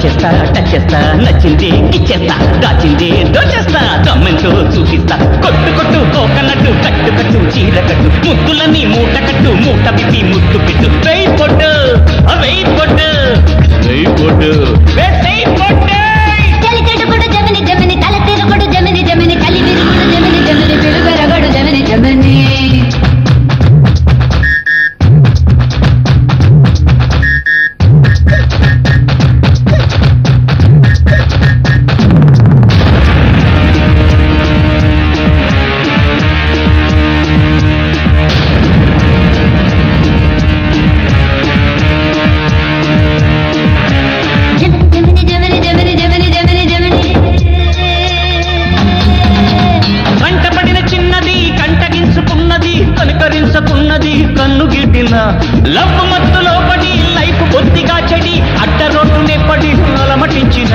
చేస్తా టచ్ చేస్తా నచ్చింది ఇచ్చేస్తా దాచింది దోచేస్తా దమ్మెంతో చూపిస్తా కొట్టు కొట్టు కోకనట్టు కట్టు కట్టు చీర కట్టు ముద్దులని మూట కట్టు మూట విప్పి ముద్దు పెట్టు వెయ్యి పొట్టు వెయ్యి పొట్టు వెయ్యి పొట్టు వెయ్యి పొట్టు చలి చెడుగుడు జమిని జమిని తల తిరుగుడు జమిని జమిని కలి విరుగుడు జమిని జమిని పిలువెరగడు జమిని జమిని కనుకరించుకున్నది కన్ను గిట్టిన లవ్ మత్తులో పడి లైఫ్ బొత్తిగా చెడి అడ్డ రోడ్డునే పడి అలమటించిన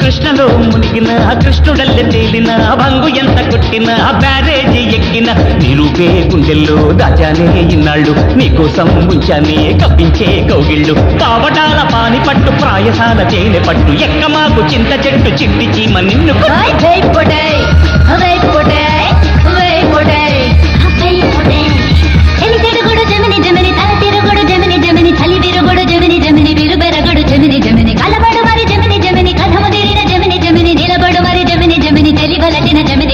కృష్ణలో మునిగిన కృష్ణుడల్లె తేలిన భంగు ఎంత కొట్టిన బ్యారేజీ ఎక్కిన నిరూపే గుండెల్లో దాచానే ఇన్నాళ్ళు నీకోసం ఉంచానే కప్పించే కౌగిళ్ళు కావటాల పాని పట్టు ప్రాయసాల చేనే పట్టు ఎక్క మాకు చింత చెట్టు చిట్టి చీమ నిన్ను చలి చెడుగుడు జమిని జమిని తల తిరుగుడు జమిని జమిని చలి విరుగుడు జమిని జమిని విరుబెరగడు జమిని జమిని కలబడు మరి జమిని జమిని కథము తీరిన జమిని జమిని నిలబడు మరి జమిని జమిని తెలివలటిన జమిని